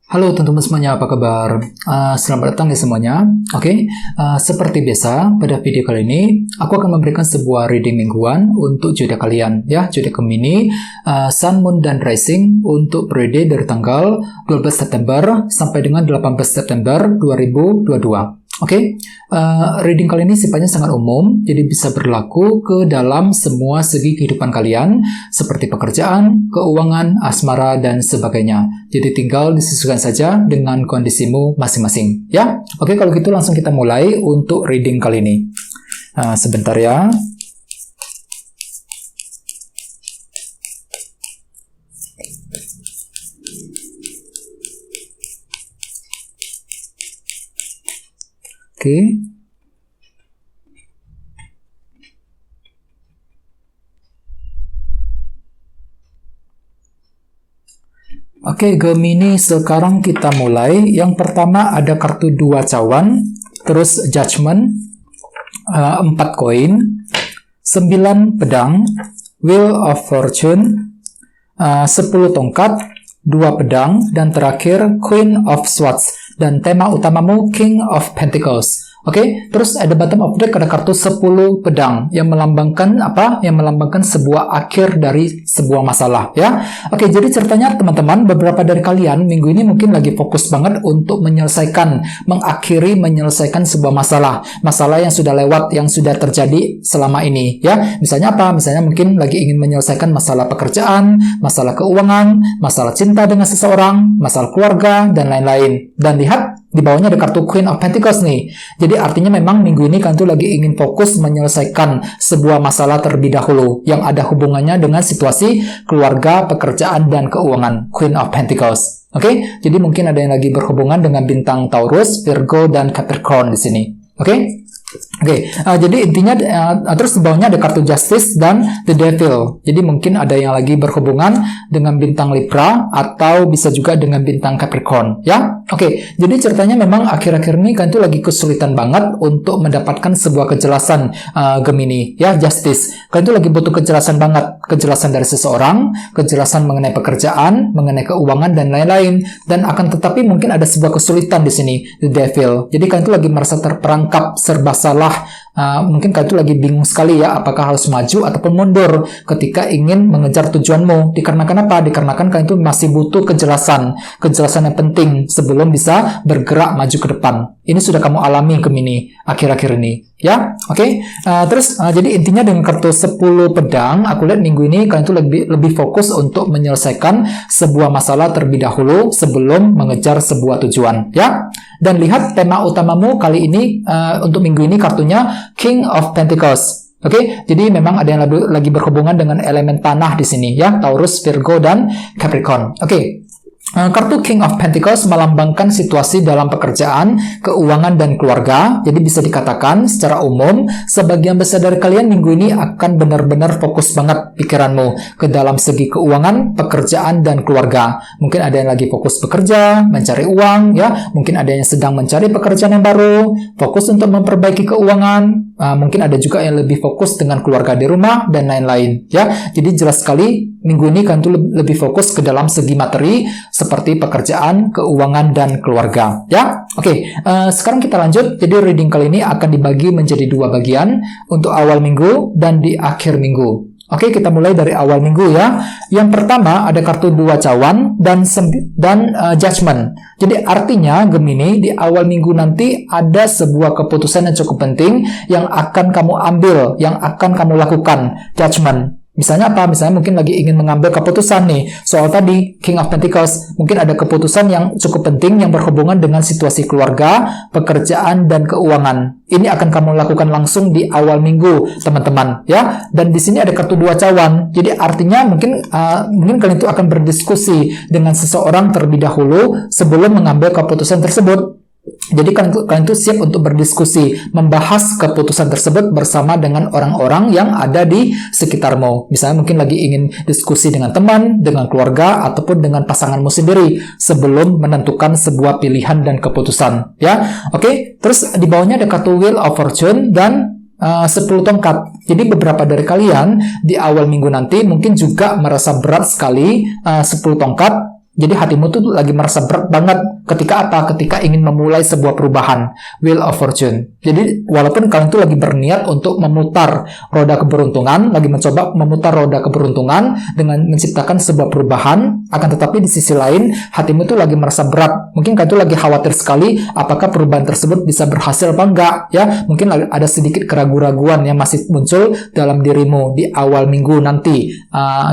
Halo teman-teman semuanya, apa kabar? Selamat datang ya semuanya. Oke, seperti biasa pada video kali ini aku akan memberikan sebuah reading mingguan untuk zodiak kalian ya, zodiak Gemini, Sun, Moon, dan Rising untuk periode dari tanggal 12 September sampai dengan 18 September 2022. Oke, reading kali ini sifatnya sangat umum, jadi bisa berlaku ke dalam semua segi kehidupan kalian, seperti pekerjaan, keuangan, asmara, dan sebagainya. Jadi tinggal disesuaikan saja dengan kondisimu masing-masing, ya. Oke, kalau gitu langsung kita mulai untuk reading kali ini. Sebentar ya. Oke, Gemini, sekarang kita mulai. Yang pertama ada kartu 2 cawan, terus Judgment, 4 koin, 9 pedang, Wheel of Fortune, 10 tongkat, 2 pedang, dan terakhir Queen of Swords. Dan tema utamamu King of Pentacles. Oke, terus ada bottom of deck, ada kartu 10 pedang yang melambangkan apa? Yang melambangkan sebuah akhir dari sebuah masalah, ya. Oke, jadi ceritanya teman-teman, beberapa dari kalian minggu ini mungkin lagi fokus banget untuk menyelesaikan sebuah masalah yang sudah lewat, yang sudah terjadi selama ini, ya. Misalnya apa? Misalnya mungkin lagi ingin menyelesaikan masalah pekerjaan, masalah keuangan, masalah cinta dengan seseorang, masalah keluarga, dan lain-lain. Dan lihat, di bawahnya ada kartu Queen of Pentacles nih. Jadi artinya memang minggu ini kalian tuh lagi ingin fokus menyelesaikan sebuah masalah terlebih dahulu yang ada hubungannya dengan situasi keluarga, pekerjaan, dan keuangan. Queen of Pentacles. Oke, jadi mungkin ada yang lagi berhubungan dengan bintang Taurus, Virgo, dan Capricorn di sini. Oke. Jadi intinya terus di bawahnya ada kartu Justice dan The Devil. Jadi mungkin ada yang lagi berhubungan dengan bintang Libra atau bisa juga dengan bintang Capricorn, ya. Oke, jadi ceritanya memang akhir-akhir ini kalian tuh lagi kesulitan banget untuk mendapatkan sebuah kejelasan, Gemini, ya. Justice. Kalian tuh lagi butuh kejelasan banget, kejelasan dari seseorang, kejelasan mengenai pekerjaan, mengenai keuangan, dan lain-lain. Dan akan tetapi mungkin ada sebuah kesulitan di sini, The Devil. Jadi kalian tuh lagi merasa terperangkap, serba salah. Mungkin kalian itu lagi bingung sekali ya, apakah harus maju ataupun mundur ketika ingin mengejar tujuanmu. Dikarenakan apa? Dikarenakan kalian itu masih butuh kejelasan yang penting sebelum bisa bergerak maju ke depan. Ini sudah kamu alami Gemini akhir-akhir ini, ya. Oke. Terus jadi intinya dengan kartu 10 pedang, aku lihat minggu ini kalian itu lebih fokus untuk menyelesaikan sebuah masalah terlebih dahulu sebelum mengejar sebuah tujuan, ya. Dan lihat tema utamamu kali ini untuk minggu ini kartunya King of Pentacles. Oke, jadi memang ada yang lagi berhubungan dengan elemen tanah di sini, ya, Taurus, Virgo, dan Capricorn. Oke. Kartu King of Pentacles melambangkan situasi dalam pekerjaan, keuangan, dan keluarga. Jadi bisa dikatakan secara umum, sebagian besar dari kalian minggu ini akan benar-benar fokus banget pikiranmu ke dalam segi keuangan, pekerjaan, dan keluarga. Mungkin ada yang lagi fokus bekerja, mencari uang, ya. Mungkin ada yang sedang mencari pekerjaan yang baru, fokus untuk memperbaiki keuangan. Mungkin ada juga yang lebih fokus dengan keluarga di rumah, dan lain-lain, ya. Jadi jelas sekali minggu ini kan tuh lebih fokus ke dalam segi materi seperti pekerjaan, keuangan, dan keluarga, ya. Oke, sekarang kita lanjut. Jadi reading kali ini akan dibagi menjadi 2 bagian untuk awal minggu dan di akhir minggu. Oke, kita mulai dari awal minggu ya. Yang pertama ada kartu 2 cawan dan Judgment. Jadi artinya Gemini di awal minggu nanti ada sebuah keputusan yang cukup penting yang akan kamu ambil, yang akan kamu lakukan. Judgment. Misalnya apa? Misalnya mungkin lagi ingin mengambil keputusan nih soal tadi King of Pentacles. Mungkin ada keputusan yang cukup penting yang berhubungan dengan situasi keluarga, pekerjaan, dan keuangan. Ini akan kamu lakukan langsung di awal minggu, teman-teman, ya. Dan di sini ada kartu 2 cawan. Jadi artinya mungkin kalian itu akan berdiskusi dengan seseorang terlebih dahulu sebelum mengambil keputusan tersebut. Jadi kalian tuh siap untuk berdiskusi, membahas keputusan tersebut bersama dengan orang-orang yang ada di sekitarmu. Misalnya mungkin lagi ingin diskusi dengan teman, dengan keluarga, ataupun dengan pasanganmu sendiri sebelum menentukan sebuah pilihan dan keputusan. Ya, oke. Terus di bawahnya ada kartu Wheel of Fortune dan 10 tongkat. Jadi beberapa dari kalian di awal minggu nanti mungkin juga merasa berat sekali 10 tongkat. Jadi hatimu tuh lagi merasa berat banget ketika apa? Ketika ingin memulai sebuah perubahan. Wheel of Fortune. Jadi walaupun kalian tuh lagi berniat untuk memutar roda keberuntungan, lagi mencoba memutar roda keberuntungan dengan menciptakan sebuah perubahan, akan tetapi di sisi lain hatimu tuh lagi merasa berat. Mungkin kalian tuh lagi khawatir sekali apakah perubahan tersebut bisa berhasil apa enggak, ya. Mungkin ada sedikit keraguan-raguan yang masih muncul dalam dirimu di awal minggu nanti,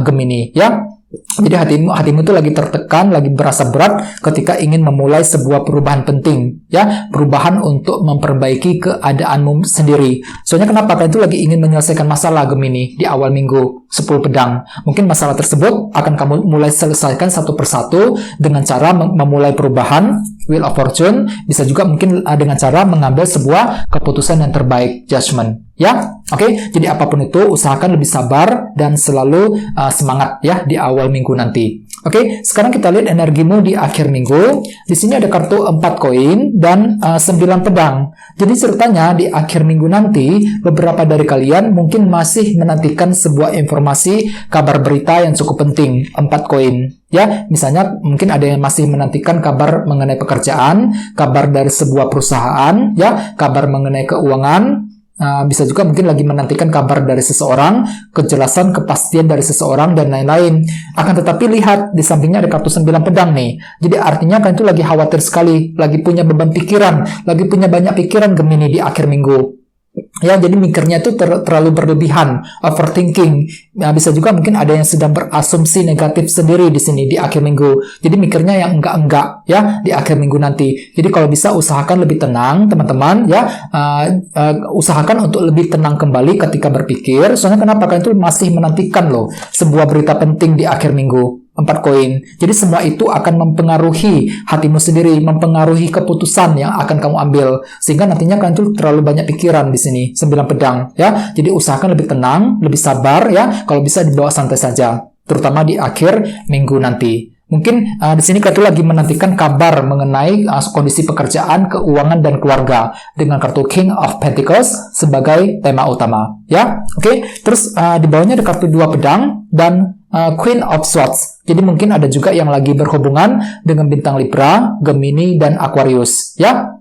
Gemini, ya. Jadi hatimu tuh lagi tertekan, lagi berasa berat ketika ingin memulai sebuah perubahan penting, ya, perubahan untuk memperbaiki keadaanmu sendiri. Soalnya kenapa? Kalian tuh lagi ingin menyelesaikan masalah, Gemini, di awal minggu 10 pedang. Mungkin masalah tersebut akan kamu mulai selesaikan satu persatu dengan cara memulai perubahan, Wheel of Fortune. Bisa juga mungkin dengan cara mengambil sebuah keputusan yang terbaik, Judgment. Ya, oke. Jadi apapun itu, usahakan lebih sabar dan selalu semangat ya di awal minggu nanti. Oke, sekarang kita lihat energimu di akhir minggu. Di sini ada kartu 4 koin dan 9 pedang. Jadi ceritanya di akhir minggu nanti, beberapa dari kalian mungkin masih menantikan sebuah informasi, kabar berita yang cukup penting, 4 koin. Ya, misalnya mungkin ada yang masih menantikan kabar mengenai pekerjaan, kabar dari sebuah perusahaan, ya, kabar mengenai keuangan. Bisa juga mungkin lagi menantikan kabar dari seseorang, kejelasan, kepastian dari seseorang, dan lain-lain. Akan tetapi lihat, di sampingnya ada kartu 9 pedang nih. Jadi artinya kalian itu lagi khawatir sekali, lagi punya beban pikiran, lagi punya banyak pikiran, Gemini, di akhir minggu. Ya, jadi mikirnya itu terlalu berlebihan, overthinking. Ya, bisa juga mungkin ada yang sedang berasumsi negatif sendiri di sini di akhir minggu. Jadi mikirnya yang enggak-enggak ya di akhir minggu nanti. Jadi kalau bisa usahakan lebih tenang, teman-teman, ya. Usahakan untuk lebih tenang kembali ketika berpikir. Soalnya kenapa? Kalian itu masih menantikan loh sebuah berita penting di akhir minggu. 4 koin. Jadi semua itu akan mempengaruhi hatimu sendiri, mempengaruhi keputusan yang akan kamu ambil. Sehingga nantinya kalian tuh terlalu banyak pikiran di sini, 9 pedang, ya. Jadi usahakan lebih tenang, lebih sabar, ya. Kalau bisa dibawa santai saja, terutama di akhir minggu nanti. Mungkin di sini kalian tuh lagi menantikan kabar mengenai kondisi pekerjaan, keuangan, dan keluarga dengan kartu King of Pentacles sebagai tema utama, ya. Oke. Terus di bawahnya ada kartu 2 pedang dan Queen of Swords. Jadi mungkin ada juga yang lagi berhubungan dengan bintang Libra, Gemini, dan Aquarius, ya.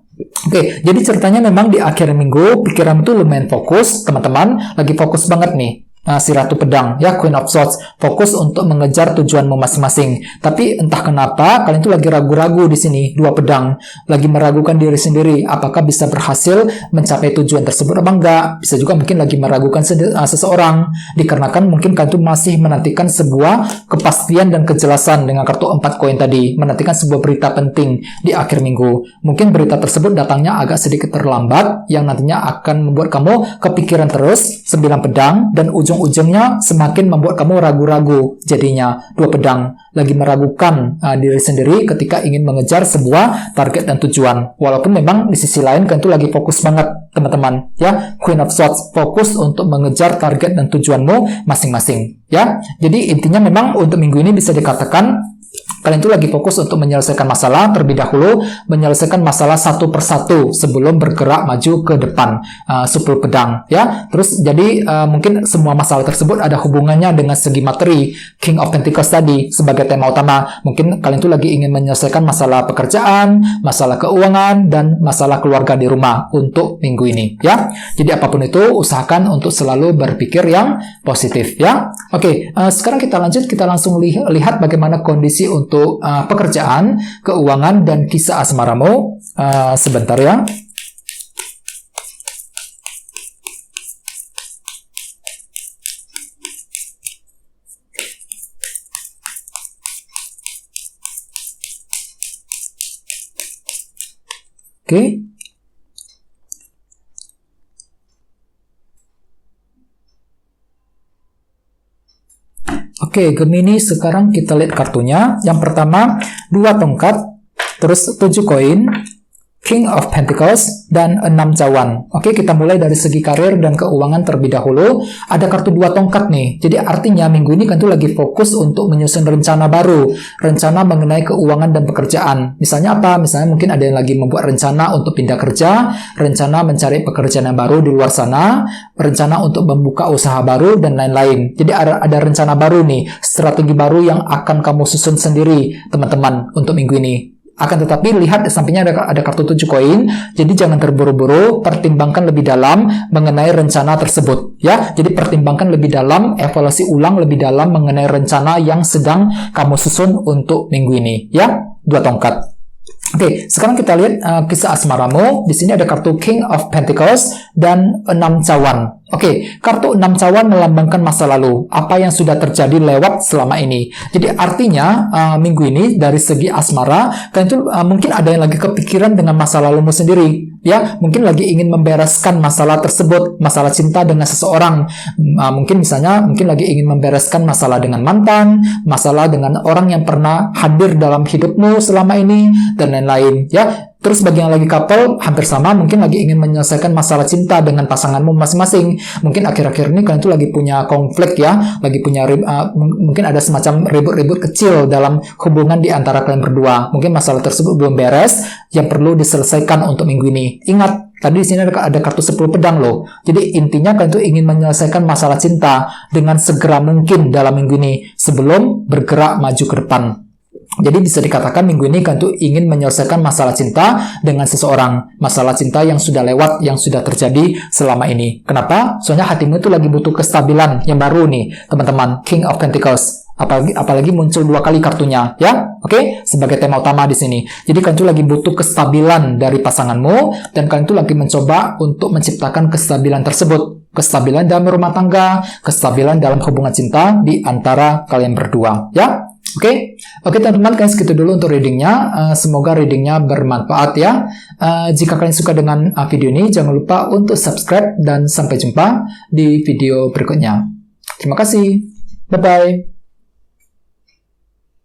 Oke, jadi ceritanya memang di akhir minggu pikiran itu lumayan fokus, teman-teman, lagi fokus banget nih. Si Ratu Pedang, ya, Queen of Swords, fokus untuk mengejar tujuanmu masing-masing. Tapi entah kenapa kalian tuh lagi ragu-ragu di sini, 2 pedang, lagi meragukan diri sendiri, apakah bisa berhasil mencapai tujuan tersebut apa enggak. Bisa juga mungkin lagi meragukan seseorang, dikarenakan mungkin kalian tuh masih menantikan sebuah kepastian dan kejelasan dengan kartu 4 koin tadi, menantikan sebuah berita penting di akhir minggu. Mungkin berita tersebut datangnya agak sedikit terlambat, yang nantinya akan membuat kamu kepikiran terus, 9 pedang, dan ujungnya semakin membuat kamu ragu-ragu. Jadinya 2 pedang, lagi meragukan diri sendiri ketika ingin mengejar sebuah target dan tujuan. Walaupun memang di sisi lain kalian tuh lagi fokus banget, teman-teman, ya. Queen of Swords, fokus untuk mengejar target dan tujuanmu masing-masing, ya. Jadi intinya memang untuk minggu ini bisa dikatakan kalian itu lagi fokus untuk menyelesaikan masalah terlebih dahulu, menyelesaikan masalah satu persatu sebelum bergerak maju ke depan. 10 pedang, ya. Terus jadi mungkin semua masalah tersebut ada hubungannya dengan segi materi, King of Pentacles tadi sebagai tema utama. Mungkin kalian itu lagi ingin menyelesaikan masalah pekerjaan, masalah keuangan, dan masalah keluarga di rumah untuk minggu ini, ya. Jadi apapun itu usahakan untuk selalu berpikir yang positif, ya. Oke, sekarang kita lanjut, kita langsung lihat bagaimana kondisi untuk pekerjaan, keuangan, dan kisah asmaramu. Sebentar ya. Oke. Oke, Gemini, sekarang kita lihat kartunya. Yang pertama, 2 tongkat, terus 7 koin, King of Pentacles, dan 6 cawan. Oke, kita mulai dari segi karir dan keuangan terlebih dahulu. Ada kartu 2 tongkat nih. Jadi artinya minggu ini kan tuh lagi fokus untuk menyusun rencana baru. Rencana mengenai keuangan dan pekerjaan. Misalnya apa? Misalnya mungkin ada yang lagi membuat rencana untuk pindah kerja, rencana mencari pekerjaan yang baru di luar sana, rencana untuk membuka usaha baru, dan lain-lain. Jadi ada rencana baru nih, strategi baru yang akan kamu susun sendiri, teman-teman, untuk minggu ini. Akan tetapi lihat di sampingnya ada kartu 7 koin, jadi jangan terburu-buru, pertimbangkan lebih dalam mengenai rencana tersebut ya. Jadi pertimbangkan lebih dalam, evaluasi ulang lebih dalam mengenai rencana yang sedang kamu susun untuk minggu ini ya. 2 tongkat. Oke, sekarang kita lihat kisah asmaramu. Di sini ada kartu King of Pentacles dan 6 cawan. Oke, kartu 6 cawan melambangkan masa lalu, apa yang sudah terjadi lewat selama ini. Jadi artinya minggu ini dari segi asmara, kalian tuh mungkin ada yang lagi kepikiran dengan masa lalumu sendiri, ya. Mungkin lagi ingin membereskan masalah tersebut, masalah cinta dengan seseorang. Mungkin lagi ingin membereskan masalah dengan mantan, masalah dengan orang yang pernah hadir dalam hidupmu selama ini, dan lain-lain, ya. Terus bagi yang lagi couple, hampir sama, mungkin lagi ingin menyelesaikan masalah cinta dengan pasanganmu masing-masing. Mungkin akhir-akhir ini kalian tuh lagi punya konflik ya, lagi punya mungkin ada semacam ribut-ribut kecil dalam hubungan di antara kalian berdua. Mungkin masalah tersebut belum beres, yang perlu diselesaikan untuk minggu ini. Ingat, tadi di sini ada kartu 10 pedang loh. Jadi intinya kalian tuh ingin menyelesaikan masalah cinta dengan segera mungkin dalam minggu ini, sebelum bergerak maju ke depan. Jadi bisa dikatakan minggu ini kalian tuh ingin menyelesaikan masalah cinta dengan seseorang. Masalah cinta yang sudah lewat, yang sudah terjadi selama ini. Kenapa? Soalnya hatimu itu lagi butuh kestabilan yang baru nih, teman-teman. King of Pentacles. Apalagi muncul 2 kali kartunya, ya. Oke? Sebagai tema utama di sini. Jadi kalian tuh lagi butuh kestabilan dari pasanganmu, dan kalian tuh lagi mencoba untuk menciptakan kestabilan tersebut. Kestabilan dalam rumah tangga, kestabilan dalam hubungan cinta di antara kalian berdua, ya. Oke, teman-teman, kalian segitu dulu untuk readingnya. Semoga readingnya bermanfaat ya. Jika kalian suka dengan video ini, jangan lupa untuk subscribe dan sampai jumpa di video berikutnya. Terima kasih. Bye-bye.